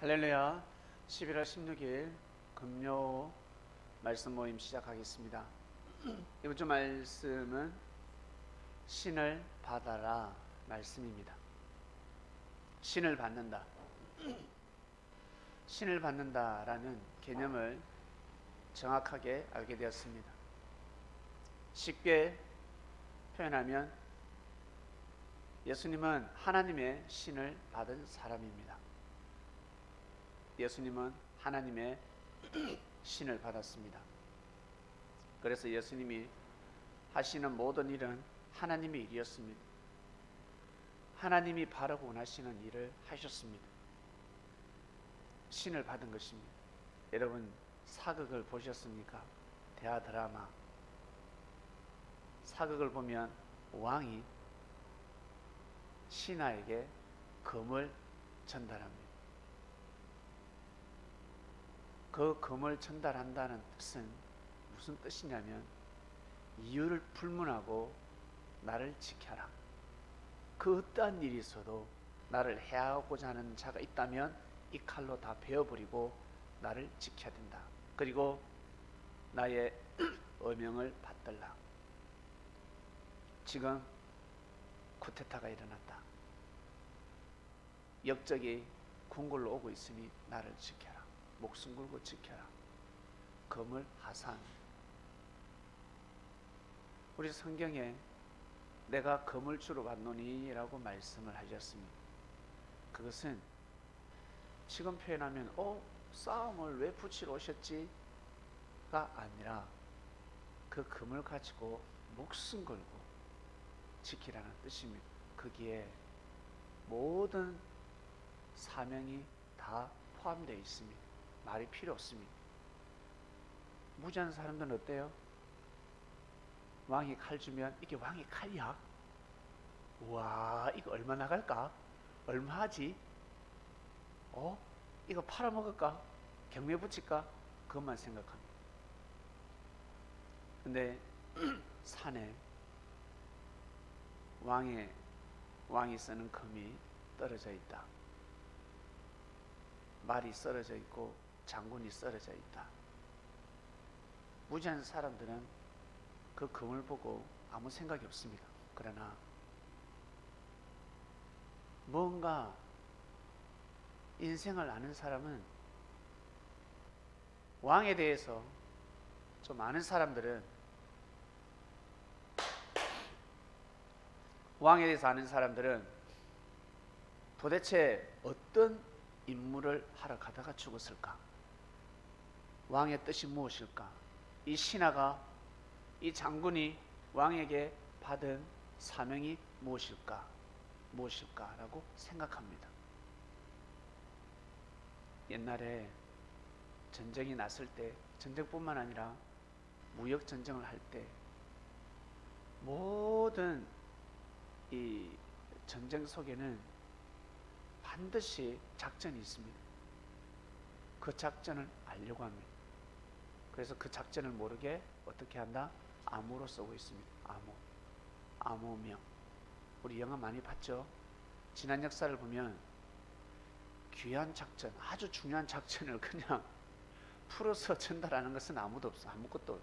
할렐루야. 11월 16일 금요 말씀 모임 시작하겠습니다. 이번 주 말씀은 신을 받아라 말씀입니다. 신을 받는다. 신을 받는다라는 개념을 정확하게 알게 되었습니다. 쉽게 표현하면 예수님은 하나님의 신을 받은 사람입니다. 예수님은 하나님의 신을 받았습니다. 그래서 예수님이 하시는 모든 일은 하나님의 일이었습니다. 하나님이 바라고 원하시는 일을 하셨습니다. 신을 받은 것입니다. 여러분 사극을 보셨습니까? 대하 드라마 사극을 보면 왕이 신하에게 금을 전달합니다. 그 금을 전달한다는 뜻은 무슨 뜻이냐면 이유를 불문하고 나를 지켜라. 그 어떠한 일이 있어도 나를 해하고자 하는 자가 있다면 이 칼로 다 베어버리고 나를 지켜야 된다. 그리고 나의 어명을 받들라. 지금 쿠데타가 일어났다. 역적이 궁궐로 오고 있으니 나를 지켜라. 목숨 걸고 지켜라. 금을 하산. 우리 성경에 내가 금을 주로 받노니 라고 말씀을 하셨습니다. 그것은 지금 표현하면 싸움을 왜 붙이러 오셨지? 가 아니라 그 금을 가지고 목숨 걸고 지키라는 뜻입니다. 거기에 모든 사명이 다 포함되어 있습니다. 말이 필요 없습니다. 무지한 사람들은 어때요? 왕이 칼 주면 이게 왕이 칼이야? 우와, 이거 얼마 나갈까? 얼마 하지? 이거 팔아먹을까? 경매 붙일까? 그것만 생각합니다. 근데 산에 왕이 쓰는 금이 떨어져 있다. 말이 쓰러져 있고 장군이 쓰러져 있다. 무지한 사람들은 그 금을 보고 아무 생각이 없습니다. 그러나 뭔가 인생을 아는 사람은, 왕에 대해서 좀 아는 사람들은, 왕에 대해서 아는 사람들은 도대체 어떤 임무를 하러 가다가 죽었을까? 왕의 뜻이 무엇일까? 이 신하가, 이 장군이 왕에게 받은 사명이 무엇일까라고 생각합니다. 옛날에 전쟁이 났을 때, 전쟁뿐만 아니라 무역 전쟁을 할 때 모든 이 전쟁 속에는 반드시 작전이 있습니다. 그 작전을 알려고 합니다. 그래서 그 작전을 모르게 어떻게 한다? 암호로 쓰고 있습니다. 암호명. 우리 영화 많이 봤죠? 지난 역사를 보면 귀한 작전, 아주 중요한 작전을 그냥 풀어서 전달하는 것은 아무도 없어. 아무것도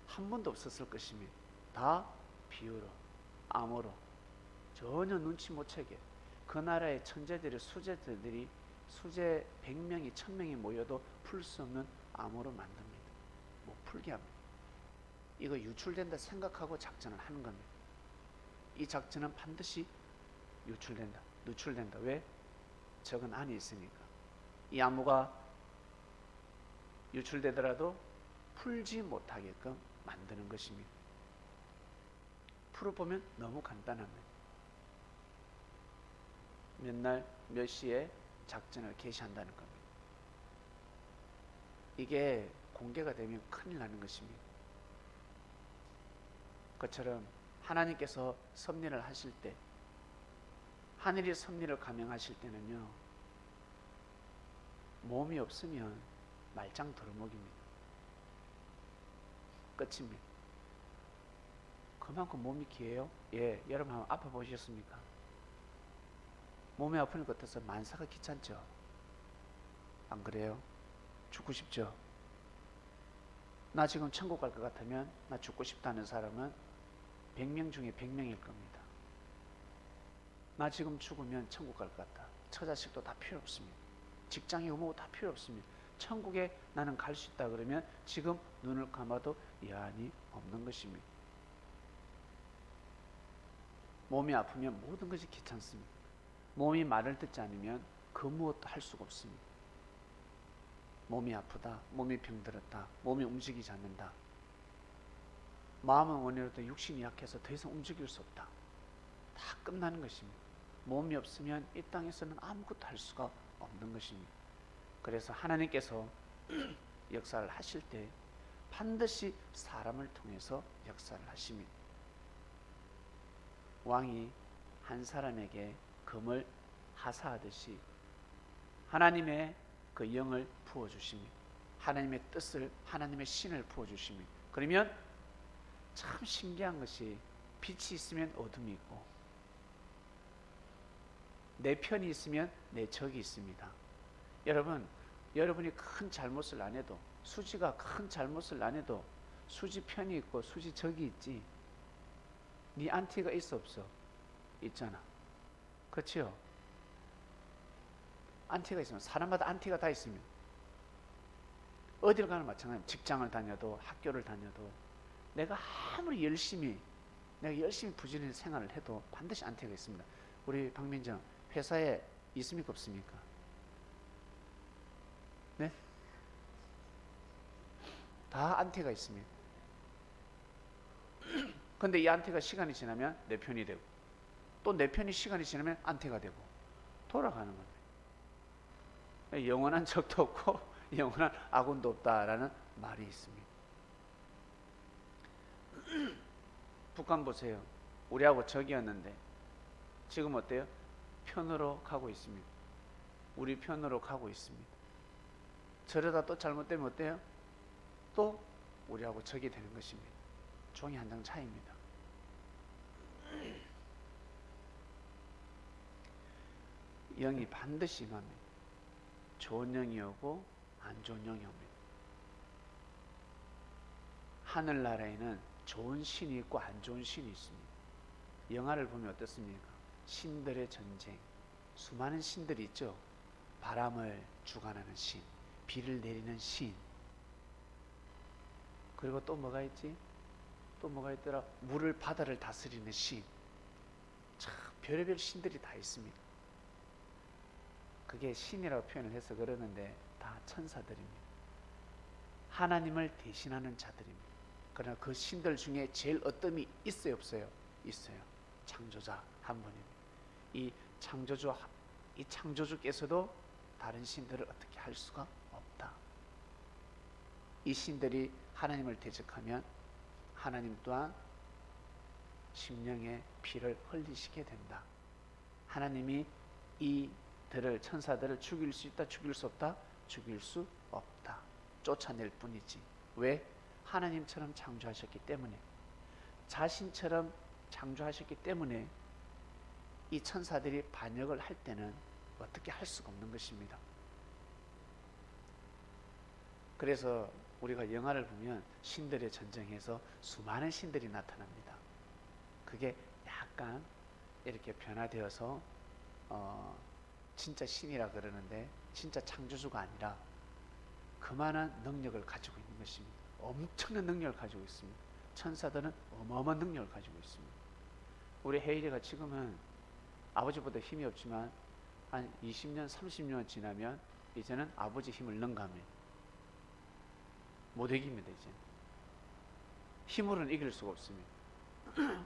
한 번도 없었을 것입니다. 다 비유로, 암호로, 전혀 눈치 못 채게 그 나라의 천재들이, 수재들이 수재 100명이 1000명이 모여도 풀 수 없는 암호로 만듭니다. 못 풀게 합니다. 이거 유출된다 생각하고 작전을 하는 겁니다. 이 작전은 반드시 누출된다. 왜? 적은 안에 있으니까. 이 암호가 유출되더라도 풀지 못하게끔 만드는 것입니다. 풀어보면 너무 간단합니다. 몇 날 몇 시에 작전을 개시한다는 겁니다. 이게 공개가 되면 큰일 나는 것입니다. 그처럼 하나님께서 섭리를 하실 때, 하늘이 섭리를 감행하실 때는요, 몸이 없으면 말짱 도루묵입니다. 끝입니다. 그만큼 몸이 귀해요? 예, 여러분 한번 아파 보셨습니까? 몸이 아프니까 어떠세요? 만사가 귀찮죠? 안 그래요? 죽고 싶죠? 나 지금 천국 갈 것 같으면 나 죽고 싶다는 사람은 100명 중에 100명일 겁니다. 나 지금 죽으면 천국 갈 것 같다. 처자식도 다 필요 없습니다. 직장이 의무고 다 필요 없습니다. 천국에 나는 갈 수 있다 그러면 지금 눈을 감아도 여한이 없는 것입니다. 몸이 아프면 모든 것이 귀찮습니다. 몸이 말을 듣지 않으면 그 무엇도 할 수가 없습니다. 몸이 아프다, 몸이 병들었다, 몸이 움직이지 않는다. 마음은 원해도 육신이 약해서 더 이상 움직일 수 없다. 다 끝나는 것입니다. 몸이 없으면 이 땅에서는 아무것도 할 수가 없는 것입니다. 그래서 하나님께서 역사를 하실 때 반드시 사람을 통해서 역사를 하십니다. 왕이 한 사람에게 금을 하사하듯이 하나님의 그 영을 부어주십니다. 하나님의 뜻을, 하나님의 신을 부어주십니다. 그러면 참 신기한 것이 빛이 있으면 어둠이 있고 내 편이 있으면 내 적이 있습니다. 여러분이 큰 잘못을 안 해도, 수지가 큰 잘못을 안 해도 수지 편이 있고 수지 적이 있지. 네 안티가 있어 없어? 있잖아. 그렇죠? 안티가 있으면, 사람마다 안티가 다 있습니다. 어딜 가나 마찬가지입니다. 직장을 다녀도 학교를 다녀도 내가 아무리 열심히 부지런히 생활을 해도 반드시 안티가 있습니다. 우리 박민정 회사에 있습니까 없습니까? 네? 다 안티가 있습니다. 근데 이 안티가 시간이 지나면 내 편이 되고 또 내 편이 시간이 지나면 안티가 되고 돌아가는 겁니다. 영원한 적도 없고 영원한 아군도 없다라는 말이 있습니다. 북한 보세요. 우리하고 적이었는데 지금 어때요? 편으로 가고 있습니다. 우리 편으로 가고 있습니다. 저러다 또 잘못되면 어때요? 또 우리하고 적이 되는 것입니다. 종이 한 장 차이입니다. 영이 반드시 임합니다. 좋은 영이 오고 안 좋은 영이 옵니다. 하늘나라에는 좋은 신이 있고 안 좋은 신이 있습니다. 영화를 보면 어떻습니까? 신들의 전쟁, 수많은 신들이 있죠. 바람을 주관하는 신, 비를 내리는 신, 그리고 또 뭐가 있지? 또 뭐가 있더라? 물을, 바다를 다스리는 신. 참 별의별 신들이 다 있습니다. 그게 신이라고 표현을 해서 그러는데 다 천사들입니다. 하나님을 대신하는 자들입니다. 그러나 그 신들 중에 제일 어뜸이 있어요 없어요? 있어요. 창조자 한 분입니다. 이 창조주께서도 다른 신들을 어떻게 할 수가 없다. 이 신들이 하나님을 대적하면 하나님 또한 심령의 피를 흘리시게 된다. 하나님이 이들을, 천사들을 죽일 수 있다, 죽일 수 없다? 죽일 수 없다. 쫓아낼 뿐이지. 왜? 하나님처럼 창조하셨기 때문에, 자신처럼 창조하셨기 때문에 이 천사들이 반역을 할 때는 어떻게 할 수가 없는 것입니다. 그래서 우리가 영화를 보면 신들의 전쟁에서 수많은 신들이 나타납니다. 그게 약간 이렇게 변화되어서 진짜 신이라 그러는데 진짜 창조주가 아니라 그만한 능력을 가지고 있는 것입니다. 엄청난 능력을 가지고 있습니다. 천사들은 어마어마한 능력을 가지고 있습니다. 우리 헤일이가 지금은 아버지보다 힘이 없지만 한 20년, 30년 지나면 이제는 아버지 힘을 능가합니다. 못 이깁니다. 이제 힘으로는 이길 수가 없습니다.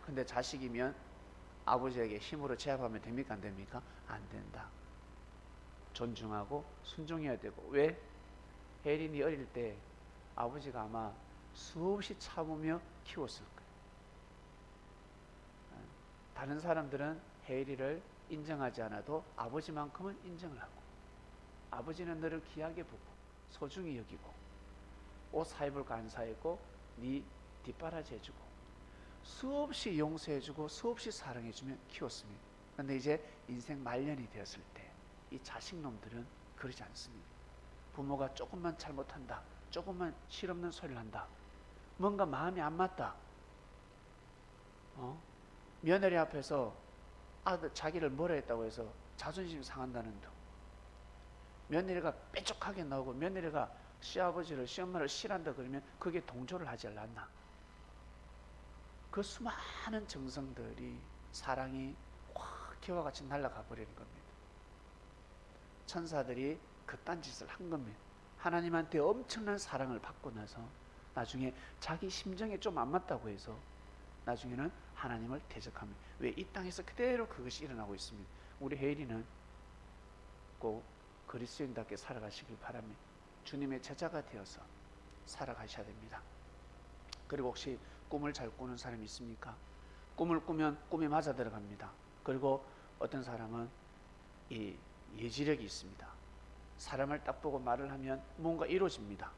근데 자식이면 아버지에게 힘으로 제압하면 됩니까? 안 됩니까? 안 된다. 존중하고 순종해야 되고. 왜? 혜린이 어릴 때 아버지가 아마 수없이 참으며 키웠을 거예요. 다른 사람들은 혜리를 인정하지 않아도 아버지만큼은 인정을 하고, 아버지는 너를 귀하게 보고 소중히 여기고 옷 사입을 거 안 사입고 네 뒷바라지 해주고 수없이 용서해주고 수없이 사랑해주며 키웠습니다. 그런데 이제 인생 말년이 되었을 때 이 자식놈들은 그러지 않습니다. 부모가 조금만 잘못한다, 조금만 실없는 소리를 한다, 뭔가 마음이 안 맞다, 며느리 앞에서 아들 자기를 뭐라 했다고 해서 자존심 상한다는 둥, 며느리가 빼쪽하게 나오고 며느리가 시아버지를 시엄마를 싫어한다 그러면 그게 동조를 하지 않았나. 그 수많은 정성들이 사랑이 확 기와 같이 날아가 버리는 겁니다. 천사들이 그딴 짓을 한 겁니다. 하나님한테 엄청난 사랑을 받고 나서 나중에 자기 심정에 좀 안 맞다고 해서 나중에는 하나님을 대적합니다. 왜? 이 땅에서 그대로 그것이 일어나고 있습니다. 우리 혜일이는 꼭 그리스도인답게 살아가시길 바랍니다. 주님의 제자가 되어서 살아가셔야 됩니다. 그리고 혹시 꿈을 잘 꾸는 사람이 있습니까? 꿈을 꾸면 꿈이 맞아 들어갑니다. 그리고 어떤 사람은 이 예지력이 있습니다. 사람을 딱 보고 말을 하면 뭔가 이루어집니다.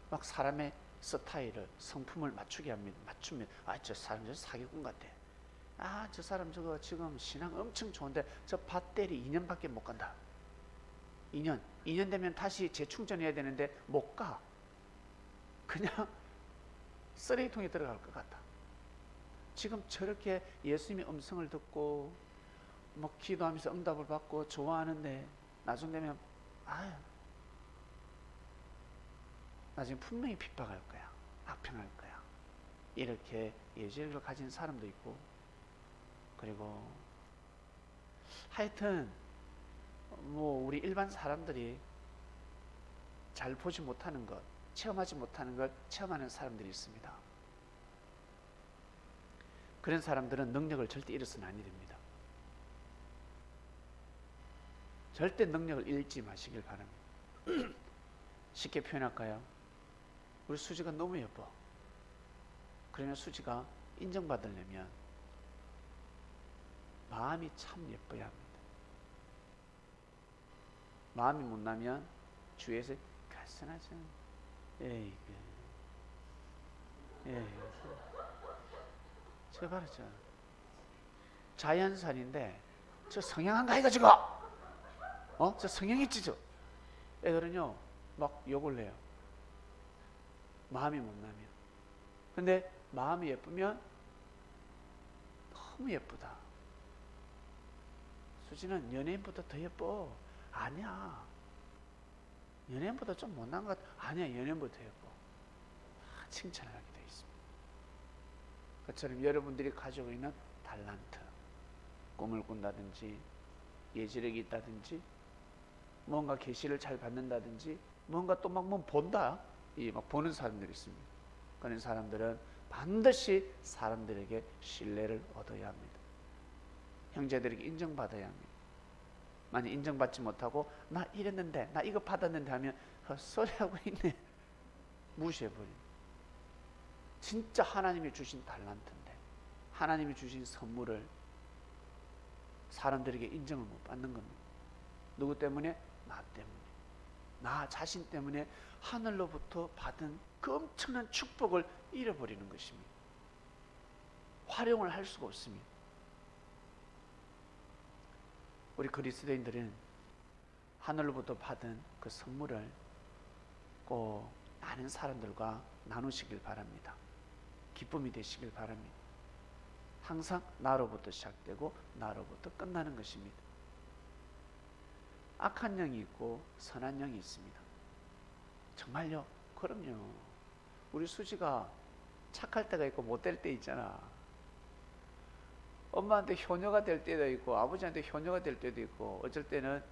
막 사람의 스타일을, 성품을 맞추게 합니다. 맞추면 저 사람 저 사기꾼 같아. 저 사람 저거 지금 신앙 엄청 좋은데 저 밭대리 2년밖에 못 간다. 2년 되면 다시 재충전해야 되는데 못 가. 그냥 쓰레기통에 들어갈 것 같다. 지금 저렇게 예수님의 음성을 듣고 뭐 기도하면서 응답을 받고 좋아하는데 나중 되면 나중에 분명히 핍박할 거야. 악평할 거야. 이렇게 예지력을 가진 사람도 있고, 그리고 하여튼 뭐 우리 일반 사람들이 잘 보지 못하는 것, 체험하지 못하는 걸 체험하는 사람들이 있습니다. 그런 사람들은 능력을 절대 잃어서는 아니 됩니다. 절대 능력을 잃지 마시길 바랍니다. 쉽게 표현할까요? 우리 수지가 너무 예뻐. 그러면 수지가 인정받으려면 마음이 참 예뻐야 합니다. 마음이 못나면 주위에서 가스나죠. 에이그, 제가 말했죠. 자연산인데 저 성형한가 이거 지금? 저 성형했지 저? 애들은요 막 욕을 해요. 마음이 못나면. 근데 마음이 예쁘면 너무 예쁘다. 수지는 연예인보다 더 예뻐. 아니야. 연예인보다 좀 못난 것 같아. 아니야. 연예인보다 더 예뻐. 칭찬을 하게 되어 있습니다. 그처럼 여러분들이 가지고 있는 달란트, 꿈을 꾼다든지 예지력이 있다든지 뭔가 계시를 잘 받는다든지 뭔가 또 막 뭐 본다. 막 보는 사람들이 있습니다. 그런 사람들은 반드시 사람들에게 신뢰를 얻어야 합니다. 형제들에게 인정받아야 합니다. 만약 인정받지 못하고 나 이랬는데 나 이거 받았는데 하면 헛소리하고 있네. 무시해버립니다. 진짜 하나님이 주신 달란트인데 하나님이 주신 선물을 사람들에게 인정을 못 받는 겁니다. 누구 때문에? 나 때문에. 나 자신 때문에 하늘로부터 받은 그 엄청난 축복을 잃어버리는 것입니다. 활용을 할 수가 없습니다. 우리 그리스도인들은 하늘로부터 받은 그 선물을 꼭 많은 사람들과 나누시길 바랍니다. 기쁨이 되시길 바랍니다. 항상 나로부터 시작되고 나로부터 끝나는 것입니다. 악한 영이 있고 선한 영이 있습니다. 정말요? 그럼요. 우리 수지가 착할 때가 있고 못될 때 있잖아. 엄마한테 효녀가 될 때도 있고 아버지한테 효녀가 될 때도 있고 어쩔 때는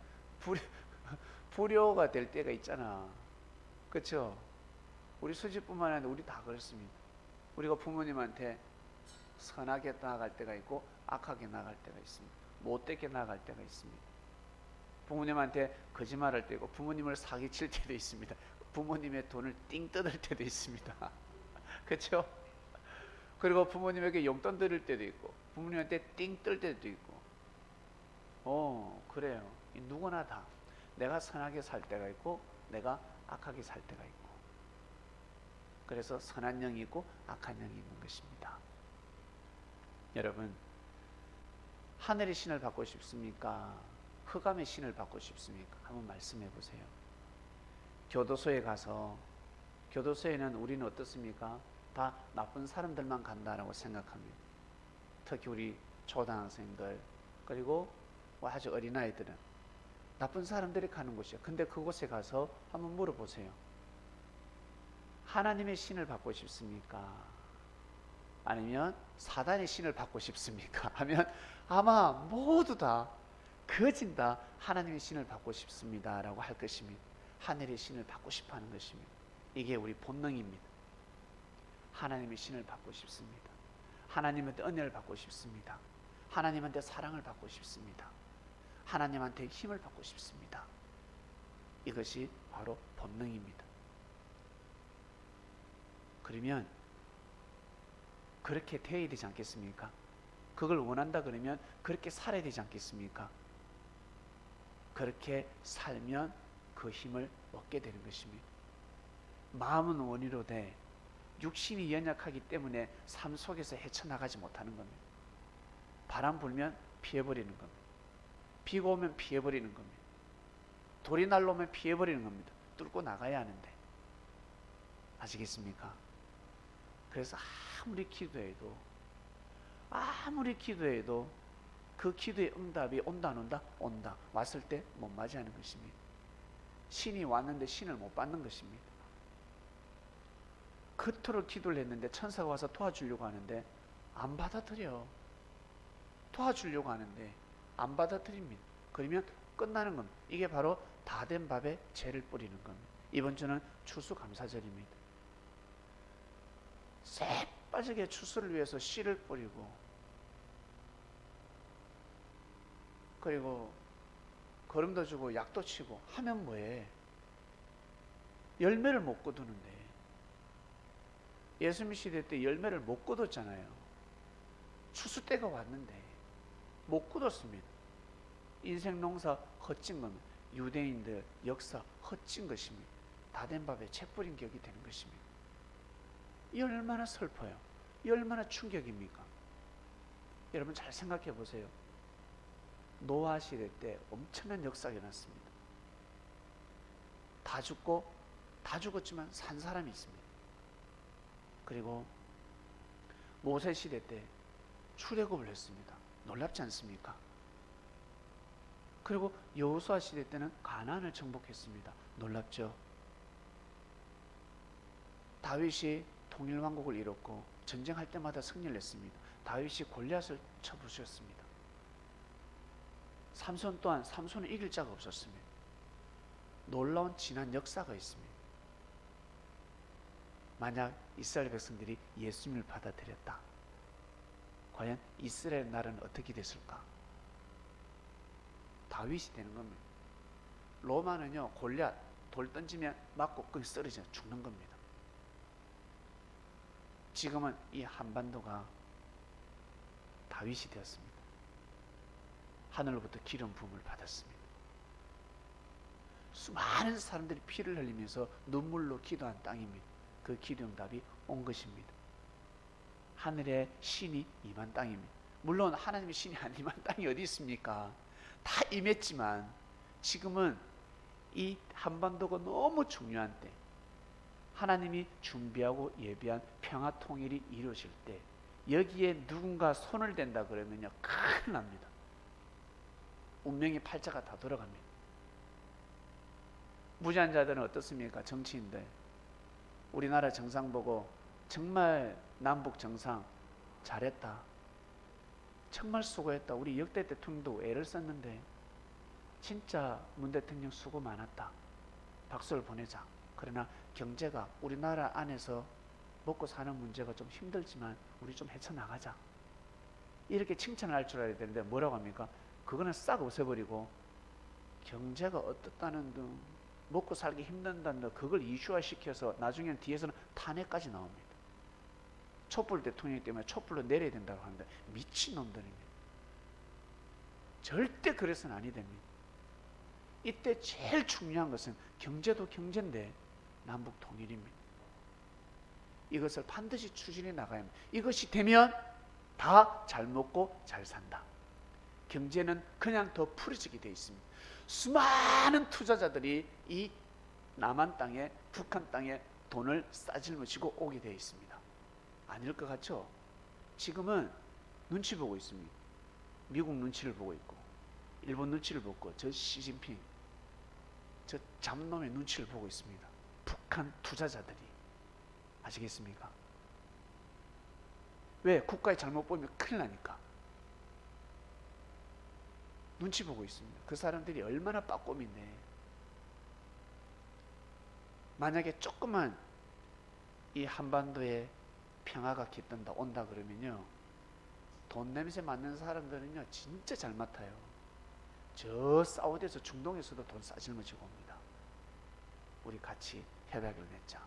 불효가 될 때가 있잖아. 그렇죠? 우리 수지뿐만 아니라 우리 다 그렇습니다. 우리가 부모님한테 선하게 나아갈 때가 있고 악하게 나아갈 때가 있습니다. 못되게 나아갈 때가 있습니다. 부모님한테 거짓말할 때고 부모님을 사기칠 때도 있습니다. 부모님의 돈을 띵 뜯을 때도 있습니다. 그렇죠? 그리고 부모님에게 용돈 드릴 때도 있고 부모님한테 띵 뜰 때도 있고. 그래요. 누구나 다 내가 선하게 살 때가 있고 내가 악하게 살 때가 있고. 그래서 선한 영이 있고 악한 영이 있는 것입니다. 여러분, 하늘의 신을 받고 싶습니까? 흑암의 신을 받고 싶습니까? 한번 말씀해 보세요. 교도소에 가서, 교도소에는 우리는 어떻습니까? 다 나쁜 사람들만 간다라고 생각합니다. 특히 우리 초등학생들, 그리고 아주 어린아이들은 나쁜 사람들이 가는 곳이에요. 근데 그곳에 가서 한번 물어보세요. 하나님의 신을 받고 싶습니까? 아니면 사단의 신을 받고 싶습니까? 하면 아마 모두 다 거진 다 하나님의 신을 받고 싶습니다 라고 할 것입니다. 하늘의 신을 받고 싶어 하는 것입니다. 이게 우리 본능입니다. 하나님의 신을 받고 싶습니다. 하나님한테 은혜를 받고 싶습니다. 하나님한테 사랑을 받고 싶습니다. 하나님한테 힘을 받고 싶습니다. 이것이 바로 본능입니다. 그러면 그렇게 되어야 되지 않겠습니까? 그걸 원한다 그러면 그렇게 살아야 되지 않겠습니까? 그렇게 살면 그 힘을 얻게 되는 것입니다. 마음은 원이로되 육신이 연약하기 때문에 삶 속에서 헤쳐나가지 못하는 겁니다. 바람 불면 피해버리는 겁니다. 비가 오면 피해버리는 겁니다. 돌이 날라오면 피해버리는 겁니다. 뚫고 나가야 하는데. 아시겠습니까? 그래서 아무리 기도해도 그 기도의 응답이 온다 안 온다? 온다. 왔을 때 못 맞이하는 것입니다. 신이 왔는데 신을 못 받는 것입니다. 그토록 기도를 했는데 천사가 와서 도와주려고 하는데 안 받아들여. 도와주려고 하는데 안 받아들입니다. 그러면 끝나는 겁니다. 이게 바로 다 된 밥에 재를 뿌리는 겁니다. 이번 주는 추수감사절입니다. 새빠지게 추수를 위해서 씨를 뿌리고, 그리고 거름도 주고 약도 치고 하면 뭐해? 열매를 못 거두는데. 예수님 시대 때 열매를 못 거뒀잖아요. 추수 때가 왔는데 못 거뒀습니다. 인생 농사 헛진 겁니다. 유대인들 역사 헛진 것입니다. 다 된 밥에 채 뿌린 격이 되는 것입니다. 이 얼마나 슬퍼요. 이 얼마나 충격입니까? 여러분 잘 생각해 보세요. 노아 시대 때 엄청난 역사가 일어났습니다. 다 죽었지만 산 사람이 있습니다. 그리고 모세 시대 때 출애굽을 했습니다. 놀랍지 않습니까? 그리고 여호수아 시대 때는 가나안을 정복했습니다. 놀랍죠? 다윗이 통일왕국을 이뤘고 전쟁할 때마다 승리를 했습니다. 다윗이 골리앗을 쳐부수셨습니다. 삼손 또한 삼손을 이길 자가 없었습니다. 놀라운 지난 역사가 있습니다. 만약 이스라엘 백성들이 예수님을 받아들였다, 과연 이스라엘 나라는 어떻게 됐을까? 다윗이 되는 겁니다. 로마는요, 골리앗 돌 던지면 맞고 끈 쓰러져 죽는 겁니다. 지금은 이 한반도가 다윗이 되었습니다. 하늘로부터 기름 부음을 받았습니다. 수많은 사람들이 피를 흘리면서 눈물로 기도한 땅입니다. 그 기도응답이 온 것입니다. 하늘에 신이 임한 땅입니다. 물론 하나님의 신이 안 임한 땅이 어디 있습니까? 다 임했지만 지금은 이 한반도가 너무 중요한 때, 하나님이 준비하고 예비한 평화 통일이 이루어질 때 여기에 누군가 손을 댄다 그러면요, 큰일 납니다. 운명의 팔자가 다 돌아갑니다. 무지한 자들은 어떻습니까? 정치인들 우리나라 정상 보고 정말 남북 정상 잘했다, 정말 수고했다, 우리 역대 대통령도 애를 썼는데 진짜 문 대통령 수고 많았다, 박수를 보내자. 그러나 경제가 우리나라 안에서 먹고 사는 문제가 좀 힘들지만 우리 좀 헤쳐나가자, 이렇게 칭찬을 할 줄 알아야 되는데 뭐라고 합니까? 그거는 싹 없애버리고 경제가 어떻다는 등 먹고 살기 힘든다는 등 그걸 이슈화시켜서 나중에는 뒤에서는 탄핵까지 나옵니다. 촛불 대통령이기 때문에 촛불로 내려야 된다고 하는데 미친놈들입니다. 절대 그래서는 아니 됩니다. 이때 제일 중요한 것은 경제도 경제인데 남북 통일입니다. 이것을 반드시 추진해 나가야 합니다. 이것이 되면 다 잘 먹고 잘 산다. 경제는 그냥 더 풀어지게 되어 있습니다. 수많은 투자자들이 이 남한 땅에, 북한 땅에 돈을 싸질머지고 오게 되어 있습니다. 아닐 것 같죠? 지금은 눈치 보고 있습니다. 미국 눈치를 보고 있고, 일본 눈치를 보고, 저 시진핑, 저 잡놈의 눈치를 보고 있습니다. 북한 투자자들이. 아시겠습니까? 왜? 국가에 잘못 보면 큰일 나니까. 눈치 보고 있습니다. 그 사람들이 얼마나 빠꼼인데, 만약에 조금만 이 한반도에 평화가 깃든다 온다 그러면요, 돈 냄새 맡는 사람들은요 진짜 잘 맡아요. 저 사우디에서, 중동에서도 돈 싸질머지고 옵니다. 우리 같이 협약을 맺자.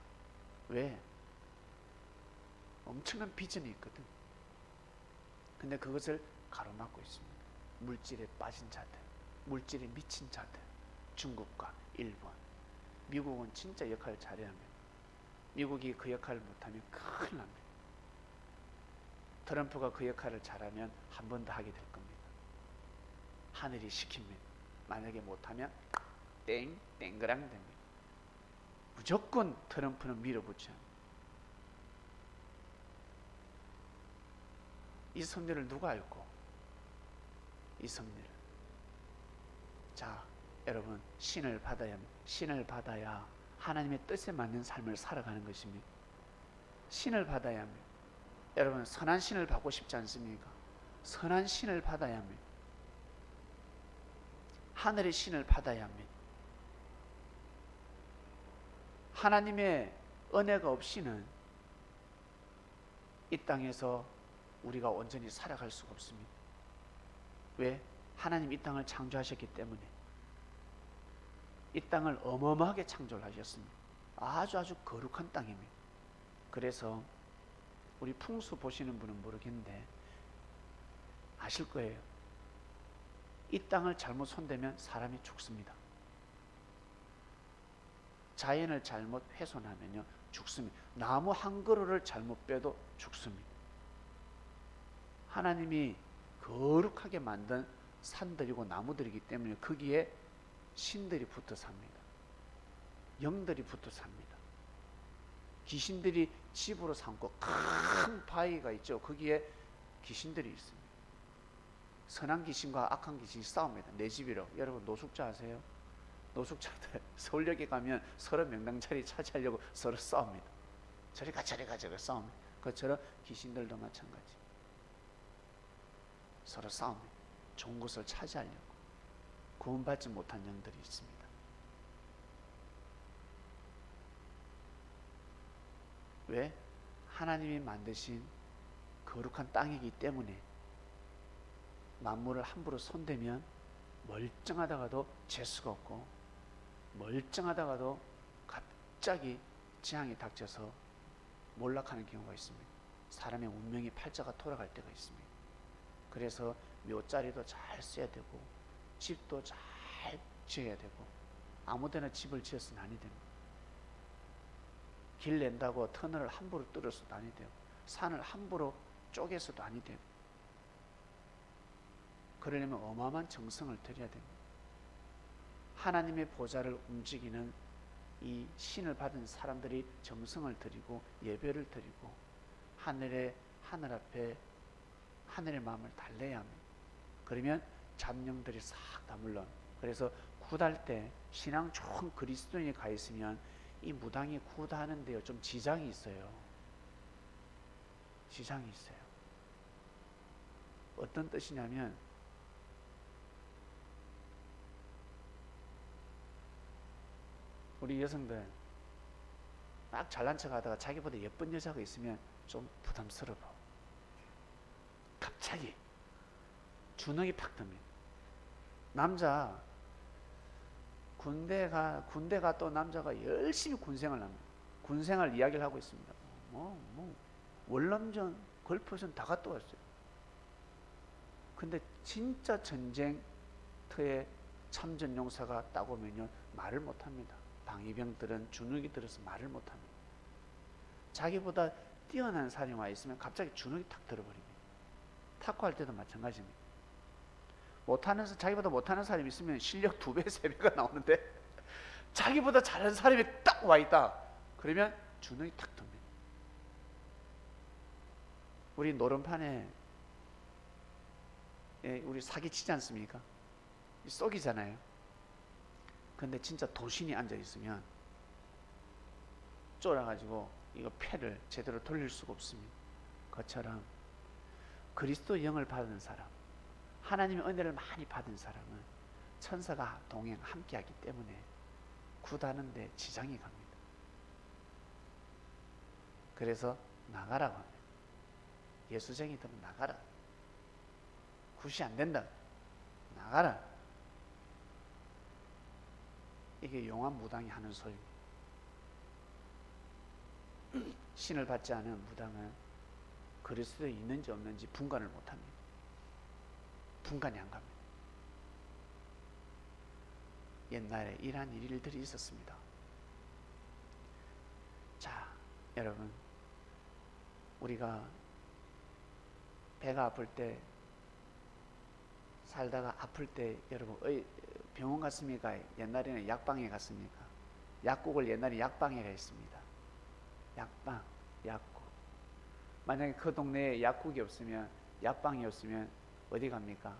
왜? 엄청난 비전이 있거든. 근데 그것을 가로막고 있습니다. 물질에 빠진 자들, 물질에 미친 자들, 중국과 일본. 미국은 진짜 역할을 잘해야 합니다. 미국이 그 역할을 못하면 큰일 납니다. 트럼프가 그 역할을 잘하면 한 번 더 하게 될 겁니다. 하늘이 시킵니다. 만약에 못하면 땡그랑 됩니다. 무조건 트럼프는 밀어붙여야 합니다. 이 섭리를 누가 알고? 이 섭리를. 자, 여러분, 신을 받아야 합니다. 신을 받아야 하나님의 뜻에 맞는 삶을 살아가는 것입니다. 신을 받아야 합니다. 여러분, 선한 신을 받고 싶지 않습니까? 선한 신을 받아야 합니다. 하늘의 신을 받아야 합니다. 하나님의 은혜가 없이는 이 땅에서 우리가 온전히 살아갈 수가 없습니다. 왜? 하나님 이 땅을 창조하셨기 때문에. 이 땅을 어마어마하게 창조를 하셨습니다. 아주 거룩한 땅입니다. 그래서 우리 풍수 보시는 분은 모르겠는데 아실 거예요. 이 땅을 잘못 손대면 사람이 죽습니다. 자연을 잘못 훼손하면요 죽습니다. 나무 한 그루를 잘못 빼도 죽습니다. 하나님이 거룩하게 만든 산들이고 나무들이기 때문에 거기에 신들이 붙어 삽니다. 영들이 붙어 삽니다. 귀신들이 집으로 삼고 큰 바위가 있죠. 거기에 귀신들이 있습니다. 선한 귀신과 악한 귀신이 싸웁니다. 내 집이로. 여러분 노숙자 아세요? 노숙자들 서울역에 가면 서로 명당자리 차지하려고 서로 싸웁니다. 저리 가 저리 싸웁니다. 그처럼 귀신들도 마찬가지. 서로 싸웁니다. 좋은 곳을 차지하려고. 구원받지 못한 영들이 있습니다. 왜? 하나님이 만드신 거룩한 땅이기 때문에 만물을 함부로 손대면 멀쩡하다가도 재수가 없고, 멀쩡하다가도 갑자기 재앙이 닥쳐서 몰락하는 경우가 있습니다. 사람의 운명이 팔자가 돌아갈 때가 있습니다. 그래서 묘자리도 잘 써야 되고, 집도 잘 지어야 되고, 아무데나 집을 지어서는 아니 됩니다. 길 낸다고 터널을 함부로 뚫어서도 아니 되고, 산을 함부로 쪼개서도 아니 되고. 그러려면 어마어마한 정성을 들여야 됩니다. 하나님의 보좌를 움직이는 이 신을 받은 사람들이 정성을 들이고 예배를 드리고 하늘 앞에 하늘의 마음을 달래야 합니다. 그러면 잡령들이 싹 다 물러납니다. 그래서 굿할 때 신앙 좋은 그리스도인이 가 있으면 이 무당이 굿하는 데요 좀 지장이 있어요. 지장이 있어요. 어떤 뜻이냐면 우리 여성들 막 잘난 척 하다가 자기보다 예쁜 여자가 있으면 좀 부담스러워. 갑자기 주눅이 팍 듭니다. 남자 군대가 또 남자가 열심히 군생활을 합니다. 군생활 이야기를 하고 있습니다. 월남전, 걸포선 다 갔다 왔어요. 근데 진짜 전쟁터에 참전 용사가 딱 오면요 말을 못합니다. 방위병들은 주눅이 들어서 말을 못합니다. 자기보다 뛰어난 사람이 와 있으면 갑자기 주눅이 탁 들어버립니다. 탁구할 때도 마찬가지입니다. 자기보다 못하는 사람이 있으면 실력 2배, 3배가 나오는데 자기보다 잘하는 사람이 딱 와 있다. 그러면 주눅이 탁 듭니다. 우리 노름판에 우리 사기치지 않습니까? 쏘기잖아요. 근데 진짜 도신이 앉아 있으면 쫄아가지고 이거 패를 제대로 돌릴 수가 없습니다. 그처럼 그리스도 영을 받은 사람, 하나님의 은혜를 많이 받은 사람은 천사가 동행 함께하기 때문에 굿하는데 지장이 갑니다. 그래서 나가라고 합니다. 예수쟁이들은 나가라. 굿이 안 된다. 나가라. 이게 용한 무당이 하는 소리입니다. 신을 받지 않은 무당은 그리스도에 있는지 없는지 분간을 못합니다. 분간이 안 갑니다. 옛날에 이러한 일들이 있었습니다. 자, 여러분, 우리가 배가 아플 때, 살다가 아플 때 여러분 병원 갔습니까? 옛날에는 약방에 갔습니까? 약국을 옛날에 약방에 가 있습니다. 약방, 약국. 만약에 그 동네에 약국이 없으면, 약방이 없으면 어디 갑니까?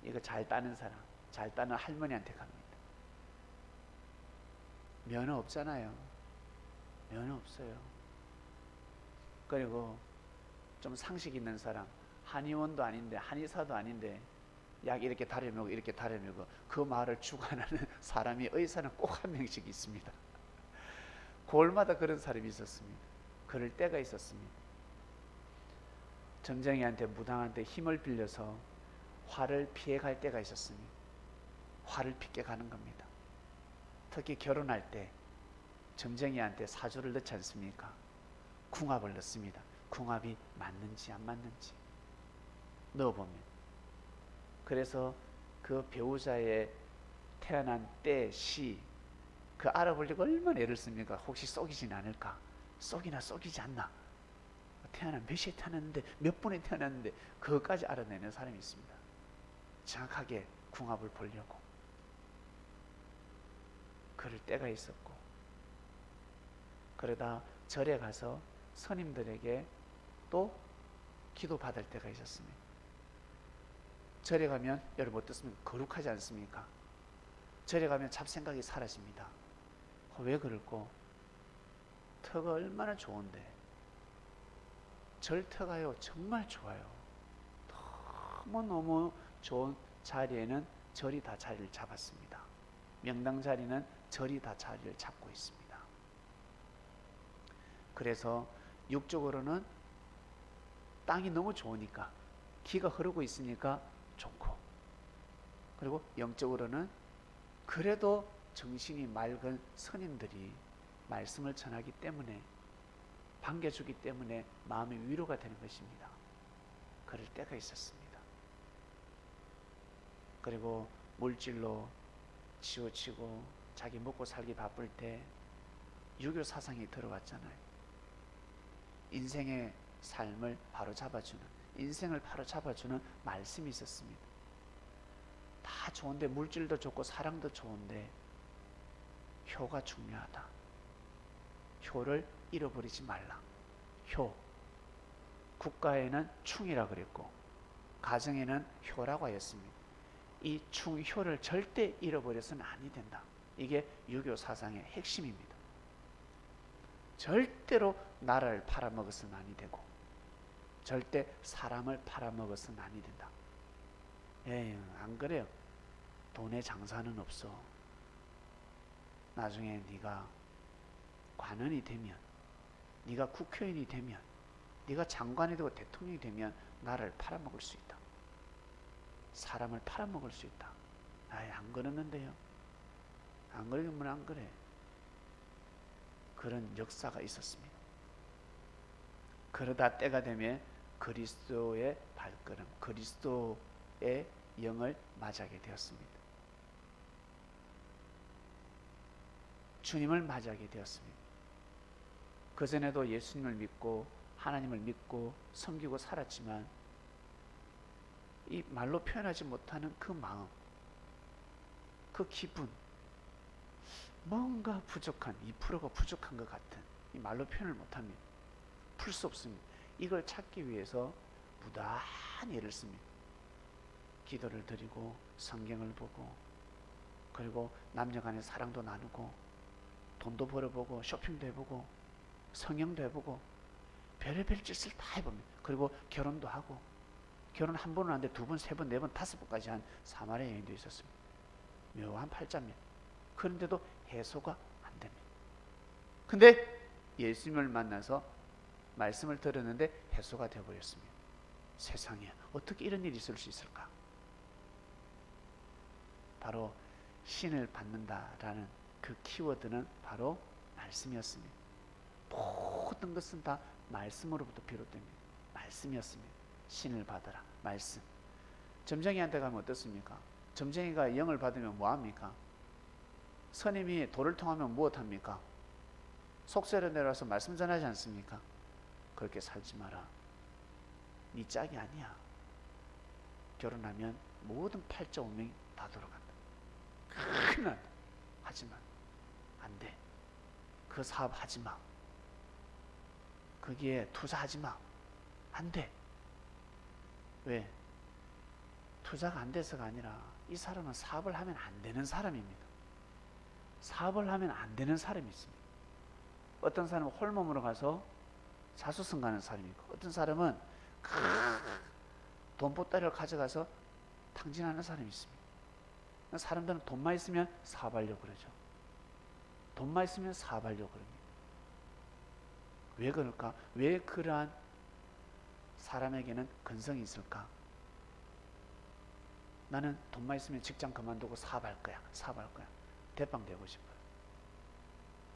이거 잘 따는 사람, 잘 따는 할머니한테 갑니다. 면허 없잖아요. 면허 없어요. 그리고 좀 상식 있는 사람, 한의원도 아닌데, 한의사도 아닌데 약 이렇게 다려먹고 이렇게 다려먹고 그 말을 주관하는 사람이, 의사는 꼭 한 명씩 있습니다. 골마다 그런 사람이 있었습니다. 그럴 때가 있었습니다. 점쟁이한테, 무당한테 힘을 빌려서 화를 피해갈 때가 있었습니다. 화를 빚게 가는 겁니다. 특히 결혼할 때 점쟁이한테 사주를 넣지 않습니까? 궁합을 넣습니다. 궁합이 맞는지 안 맞는지 넣어보면, 그래서 그 배우자의 태어난 때, 시, 그 알아보려고 얼마나 애를 씁니까? 혹시 썩이진 않을까? 썩이나 썩이지 않나? 태어난 몇 시에 태어났는데, 몇 분에 태어났는데, 그것까지 알아내는 사람이 있습니다. 정확하게 궁합을 보려고. 그럴 때가 있었고, 그러다 절에 가서 스님들에게 또 기도 받을 때가 있었습니다. 절에 가면 여러분 어떻습니까? 거룩하지 않습니까? 절에 가면 잡생각이 사라집니다. 왜 그럴까? 터가 얼마나 좋은데. 절터가요 정말 좋아요. 너무너무 좋은 자리에는 절이 다 자리를 잡았습니다. 명당 자리는 절이 다 자리를 잡고 있습니다. 그래서 육적으로는 땅이 너무 좋으니까, 기가 흐르고 있으니까 좋고, 그리고 영적으로는 그래도 정신이 맑은 스님들이 말씀을 전하기 때문에, 반겨주기 때문에 마음의 위로가 되는 것입니다. 그럴 때가 있었습니다. 그리고 물질로 치우치고 자기 먹고 살기 바쁠 때 유교 사상이 들어왔잖아요. 인생의 삶을 바로잡아주는, 인생을 바로잡아주는 말씀이 있었습니다. 다 좋은데, 물질도 좋고 사랑도 좋은데 효가 중요하다. 효를 잃어버리지 말라. 효. 국가에는 충이라 그랬고 가정에는 효라고 하였습니다. 이 충효를 절대 잃어버려서는 아니 된다. 이게 유교 사상의 핵심입니다. 절대로 나라를 팔아먹어서는 아니 되고, 절대 사람을 팔아먹어서는 아니 된다. 안 그래요? 돈의 장사는 없어. 나중에 네가 관원이 되면, 네가 국회의원이 되면, 네가 장관이 되고 대통령이 되면 나라를 팔아먹을 수 있다. 사람을 팔아먹을 수 있다. 안 그러는데요. 안 그러면 안 그래. 그런 역사가 있었습니다. 그러다 때가 되면 그리스도의 발걸음, 그리스도의 영을 맞이하게 되었습니다. 주님을 맞이하게 되었습니다. 그전에도 예수님을 믿고 하나님을 믿고 섬기고 살았지만, 이 말로 표현하지 못하는 그 마음, 그 기분, 뭔가 부족한 2%가 부족한 것 같은 이 말로 표현을 못합니다. 풀 수 없습니다. 이걸 찾기 위해서 무단히 애를 씁니다. 기도를 드리고 성경을 보고 그리고 남녀 간의 사랑도 나누고 돈도 벌어보고 쇼핑도 해보고 성형도 해보고 별의별 짓을 다 해봅니다. 그리고 결혼도 하고 결혼 한 번은 하는데 두 번, 세 번, 네 번, 다섯 번까지 한 사마리아 여행도 있었습니다. 묘한 팔자입니다. 그런데도 해소가 안 됩니다. 근데 예수님을 만나서 말씀을 들었는데 해소가 되어버렸습니다. 세상에 어떻게 이런 일이 있을 수 있을까? 바로 신을 받는다라는 그 키워드는 바로 말씀이었습니다. 모든 것은 다 말씀으로부터 비롯됩니다. 말씀이었습니다. 신을 받아라. 말씀. 점쟁이한테 가면 어떻습니까? 점쟁이가 영을 받으면 뭐합니까? 선임이 돌을 통하면 무엇합니까? 속세로 내려와서 말씀 전하지 않습니까? 그렇게 살지 마라. 네 짝이 아니야. 결혼하면 모든 팔자 운명이 다 돌아간다. 큰일 난다. 하지만 안 돼. 그 사업 하지 마. 거기에 투자하지 마. 안 돼. 왜? 투자가 안 돼서가 아니라 이 사람은 사업을 하면 안 되는 사람입니다. 사업을 하면 안 되는 사람이 있습니다. 어떤 사람은 홀몸으로 가서 자수성 가는 사람이 있고 어떤 사람은 돈보따리를 가져가서 탕진하는 사람이 있습니다. 사람들은 돈만 있으면 사업하려고 그러죠. 돈만 있으면 사업하려고 그럽니다. 왜 그럴까? 왜 그러한 사람에게는 근성이 있을까? 나는 돈만 있으면 직장 그만두고 사업할 거야. 사업할 거야. 대빵 되고 싶어요.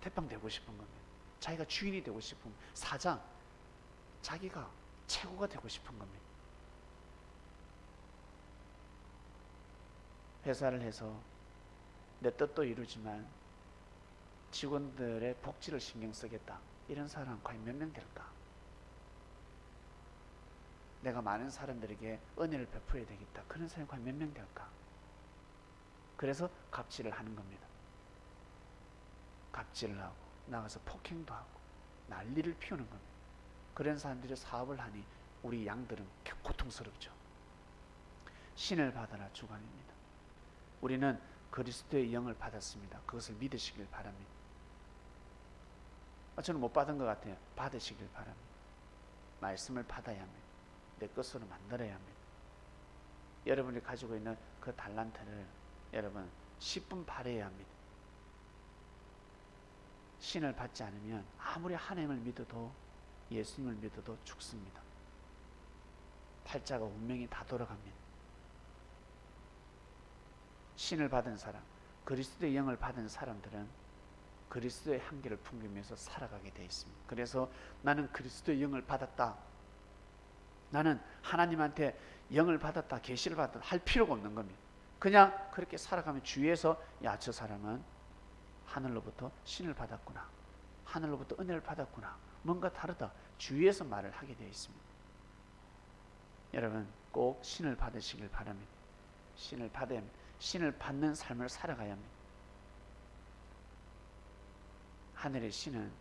대빵 되고 싶은 겁니다. 자기가 주인이 되고 싶은 사장, 자기가 최고가 되고 싶은 겁니다. 회사를 해서 내 뜻도 이루지만 직원들의 복지를 신경 쓰겠다. 이런 사람 과연 몇 명 될까? 내가 많은 사람들에게 은혜를 베풀어야 되겠다. 그런 사람이 과연 몇 명 될까? 그래서 갑질을 하는 겁니다. 갑질을 하고 나가서 폭행도 하고 난리를 피우는 겁니다. 그런 사람들이 사업을 하니 우리 양들은 고통스럽죠. 신을 받아라 주관입니다. 우리는 그리스도의 영을 받았습니다. 그것을 믿으시길 바랍니다. 저는 못 받은 것 같아요. 받으시길 바랍니다. 말씀을 받아야 합니다. 내 것으로 만들어야 합니다. 여러분이 가지고 있는 그 달란트를 여러분 10분 발휘해야 합니다. 신을 받지 않으면 아무리 하나님을 믿어도 예수님을 믿어도 죽습니다. 팔자가 운명이 다 돌아갑니다. 신을 받은 사람, 그리스도의 영을 받은 사람들은 그리스도의 향기를 풍기면서 살아가게 되어 있습니다. 그래서 나는 그리스도의 영을 받았다. 나는 하나님한테 영을 받았다, 계시를 받았다 할 필요가 없는 겁니다. 그냥 그렇게 살아가면 주위에서 야, 저 사람은 하늘로부터 신을 받았구나. 하늘로부터 은혜를 받았구나. 뭔가 다르다. 주위에서 말을 하게 되어 있습니다. 여러분 꼭 신을 받으시길 바랍니다. 신을 받는 삶을 살아가야 합니다. 하늘의 신은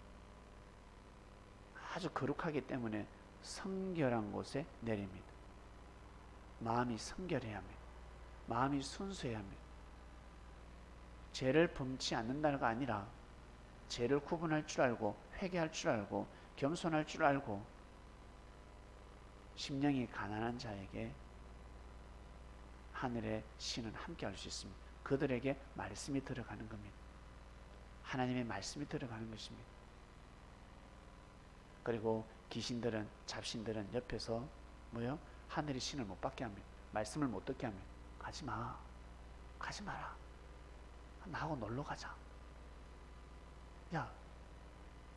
아주 거룩하기 때문에 성결한 곳에 내립니다. 마음이 성결해야 합니다. 마음이 순수해야 합니다. 죄를 범치 않는다가 아니라 죄를 구분할 줄 알고 회개할 줄 알고 겸손할 줄 알고 심령이 가난한 자에게 하늘의 신은 함께 할 수 있습니다. 그들에게 말씀이 들어가는 겁니다. 하나님의 말씀이 들어가는 것입니다. 그리고 귀신들은 잡신들은 옆에서 뭐요? 하늘의 신을 못 받게 합니다. 말씀을 못 듣게 합니다. 가지 마. 가지 마라. 나하고 놀러 가자. 야,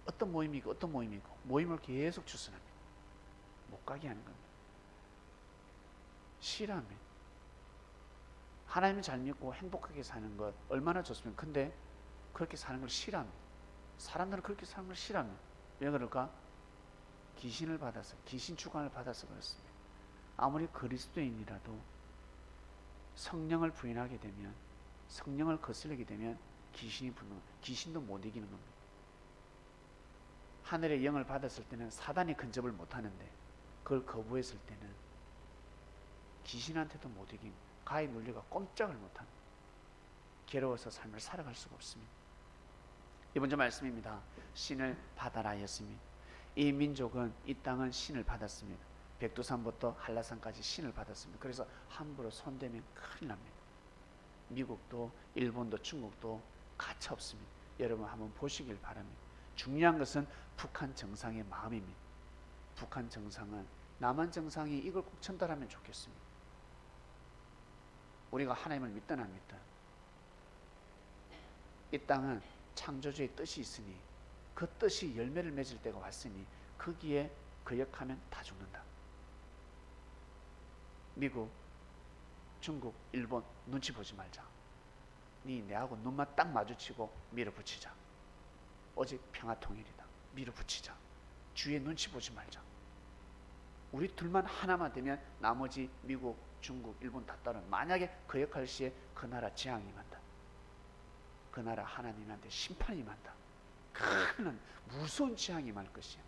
어떤 모임이고 어떤 모임이고 모임을 계속 추천합니다. 못 가게 하는 겁니다. 싫어합니다. 하나님을 잘 믿고 행복하게 사는 것 얼마나 좋습니까? 근데 그렇게 사는 걸 싫어합니다. 사람들은 그렇게 사는 걸 싫어합니다. 왜 그럴까? 귀신을 받아서, 귀신 주관을 받아서 그렇습니다. 아무리 그리스도인이라도 성령을 부인하게 되면, 성령을 거스르게 되면 귀신이 붙는 겁니다. 귀신도 못 이기는 겁니다. 하늘의 영을 받았을 때는 사단이 근접을 못하는데 그걸 거부했을 때는 귀신한테도 못 이긴 가히 눌려가 꼼짝을 못합니다. 괴로워서 삶을 살아갈 수가 없습니다. 이번 주 말씀입니다. 신을 받아라 였습니다. 이 민족은, 이 땅은 신을 받았습니다. 백두산부터 한라산까지 신을 받았습니다. 그래서 함부로 손대면 큰일 납니다. 미국도 일본도 중국도 가차 없습니다. 여러분 한번 보시길 바랍니다. 중요한 것은 북한 정상의 마음입니다. 북한 정상은 남한 정상이 이걸 꼭 전달하면 좋겠습니다. 우리가 하나님을 믿든 안 믿든 이 땅은 창조주의 뜻이 있으니 그 뜻이 열매를 맺을 때가 왔으니 거기에 거역하면 다 죽는다. 미국, 중국, 일본 눈치 보지 말자. 네 내하고 눈만 딱 마주치고 밀어붙이자. 오직 평화통일이다. 밀어붙이자. 주위에 눈치 보지 말자. 우리 둘만 하나만 되면 나머지 미국, 중국, 일본 다 따르는, 만약에 거역할 시에 그 나라 재앙이 임한다. 그 나라 하나님한테 심판이 임한다. 큰 무서운 재앙이 임할 것이야.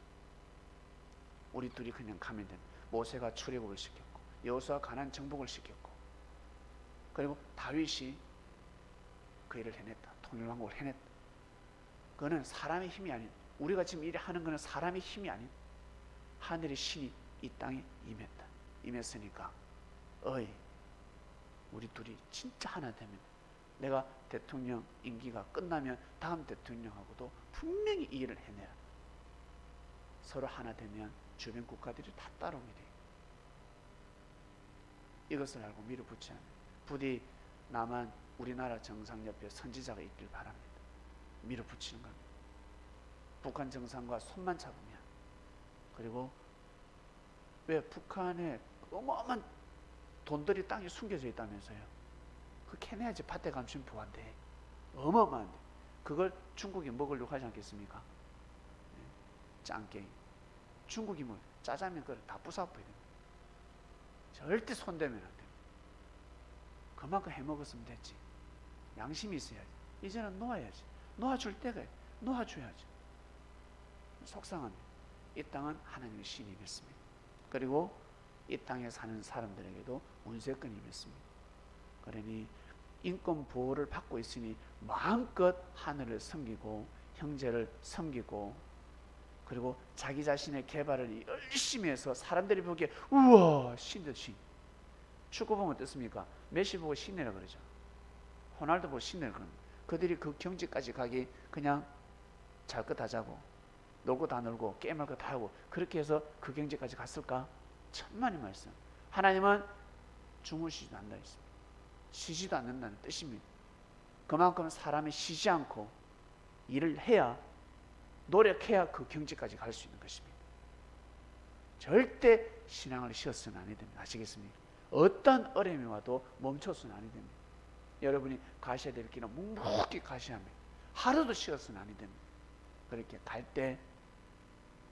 우리 둘이 그냥 가면 된다. 모세가 출애굽을 시켰고 여호수아가 가나안 정복을 시켰고 그리고 다윗이 그 일을 해냈다. 통일왕국을 해냈다. 그거는 사람의 힘이 아닌, 우리가 지금 일을 하는 것은 사람의 힘이 아닌 하늘의 신이 이 땅에 임했다. 임했으니까 어이 우리 둘이 진짜 하나 되면, 내가 대통령 임기가 끝나면 다음 대통령하고도 분명히 이 일을 해내라. 서로 하나 되면 주변 국가들이 다 따라오게 돼. 이것을 알고 밀어붙여야 합니다. 부디 남한 우리나라 정상 옆에 선지자가 있길 바랍니다. 밀어붙이는 겁니다. 북한 정상과 손만 잡으면. 그리고 왜 북한에 어마어마한 돈들이 땅에 숨겨져 있다면서요. 그 캐내야지. 밭에 감추면 부한데 어마어마한데 그걸 중국이 먹으려고 하지 않겠습니까? 짱게임. 중국이 뭐 짜장면 그걸 다 부숴버려야 됩니다. 절대 손대면 안 됩니다. 그만큼 해먹었으면 됐지. 양심이 있어야지. 이제는 놓아야지. 놓아줄 때가 놓아줘야지. 속상합니다. 이 땅은 하나님의 신이 임했습니다. 그리고 이 땅에 사는 사람들에게도 운세권이 임했습니다. 그러니 인권 보호를 받고 있으니 마음껏 하늘을 섬기고 형제를 섬기고 그리고 자기 자신의 개발을 열심히 해서 사람들이 보기에 우와 신이다 신. 축구 보면 어떻습니까? 메시 보고 신이라 그러죠. 호날두 보고 신이라 그럽니다. 그들이 그 경지까지 가기 그냥 잘 것 다 자고 놀고 다 놀고 게임할 거 다 하고 그렇게 해서 그 경지까지 갔을까? 천만의 말씀. 하나님은 주무시지도 않는다 했습니다. 쉬지도 않는다는 뜻입니다. 그만큼 사람이 쉬지 않고 일을 해야, 노력해야 그 경지까지 갈 수 있는 것입니다. 절대 신앙을 쉬어서는 아니 됩니다. 아시겠습니까? 어떤 어려움이 와도 멈춰서는 아니 됩니다. 여러분이 가셔야 될 길은 묵묵히 가셔야 합니다. 하루도 쉬어서는 아니 됩니다. 그렇게 갈 때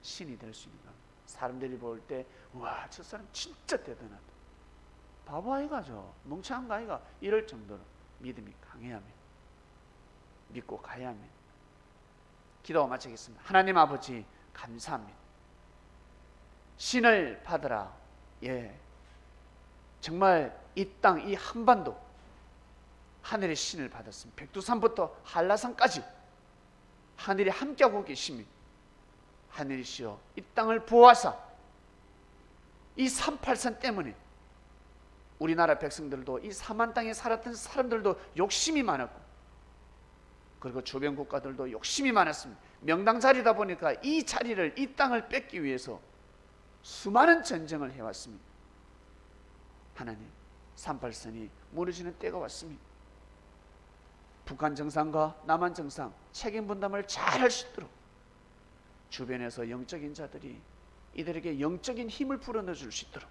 신이 될 수 있는 겁니다. 사람들이 볼 때 와, 저 사람 진짜 대단하다. 바보 아이가 저 멍청한 거 아이가 이럴 정도로 믿음이 강해야 합니다. 믿고 가야 합니다. 기도 마치겠습니다. 하나님 아버지 감사합니다. 신을 받으라. 예, 정말 이 땅, 이 한반도 하늘의 신을 받았습니다. 백두산부터 한라산까지 하늘이 함께하고 계십니다. 하늘이시여 이 땅을 보호하사 이 383 때문에 우리나라 백성들도 이 사만 땅에 살았던 사람들도 욕심이 많았고 그리고 주변 국가들도 욕심이 많았습니다. 명당 자리다 보니까 이 자리를, 이 땅을 뺏기 위해서 수많은 전쟁을 해왔습니다. 하나님 383이 무너지는 때가 왔습니다. 북한 정상과 남한 정상 책임 분담을 잘 할 수 있도록 주변에서 영적인 자들이 이들에게 영적인 힘을 불어넣어 줄 수 있도록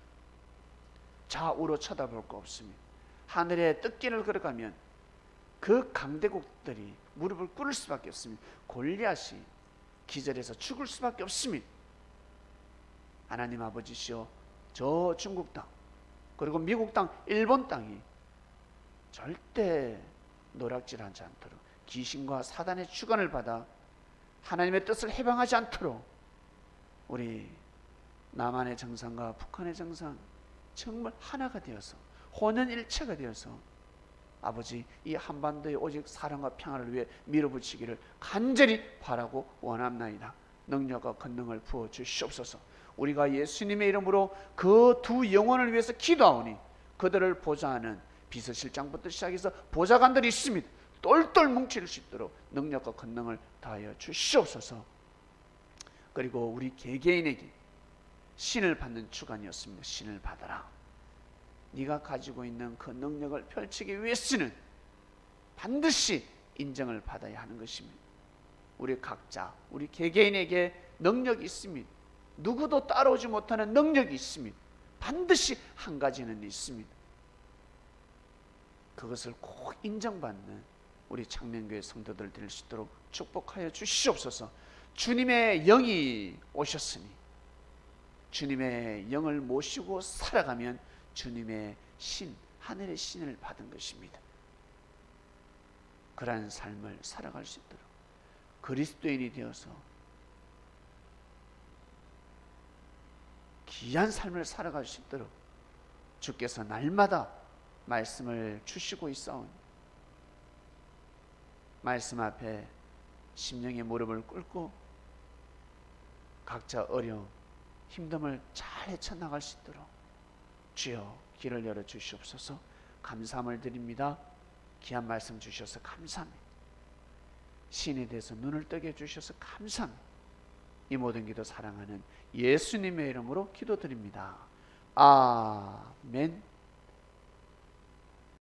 좌우로 쳐다볼 거 없습니다. 하늘에 뜻길을 걸어가면 그 강대국들이 무릎을 꿇을 수밖에 없습니다. 골리앗이 기절해서 죽을 수밖에 없습니다. 하나님 아버지시여 저 중국 땅 그리고 미국 땅, 일본 땅이 절대 노략질하지 않도록 귀신과 사단의 주관을 받아 하나님의 뜻을 해방하지 않도록 우리 남한의 정상과 북한의 정상 정말 하나가 되어서 혼연일체가 되어서 아버지 이 한반도에 오직 사랑과 평화를 위해 밀어붙이기를 간절히 바라고 원합나이다. 능력과 권능을 부어 주시옵소서. 우리가 예수님의 이름으로 그 두 영혼을 위해서 기도하오니 그들을 보좌하는 비서실장부터 시작해서 보좌관들이 있습니다. 똘똘 뭉칠 수 있도록 능력과 권능을 다하여 주시옵소서. 그리고 우리 개개인에게 신을 받는 주간이었습니다. 신을 받아라. 네가 가지고 있는 그 능력을 펼치기 위해서는 반드시 인정을 받아야 하는 것입니다. 우리 각자, 우리 개개인에게 능력이 있습니다. 누구도 따라오지 못하는 능력이 있습니다. 반드시 한 가지는 있습니다. 그것을 꼭 인정받는 우리 창명교회 성도들 될 수 있도록 축복하여 주시옵소서. 주님의 영이 오셨으니 주님의 영을 모시고 살아가면 주님의 신, 하늘의 신을 받은 것입니다. 그러한 삶을 살아갈 수 있도록 그리스도인이 되어서 귀한 삶을 살아갈 수 있도록 주께서 날마다 말씀을 주시고 있사오니 말씀 앞에 심령의 무릎을 꿇고 각자 어려움, 힘듦을 잘 헤쳐나갈 수 있도록 주여 길을 열어주시옵소서. 감사함을 드립니다. 귀한 말씀 주셔서 감사합니다. 신에 대해서 눈을 뜨게 해주셔서 감사합니다. 이 모든 기도 사랑하는 예수님의 이름으로 기도드립니다. 아멘.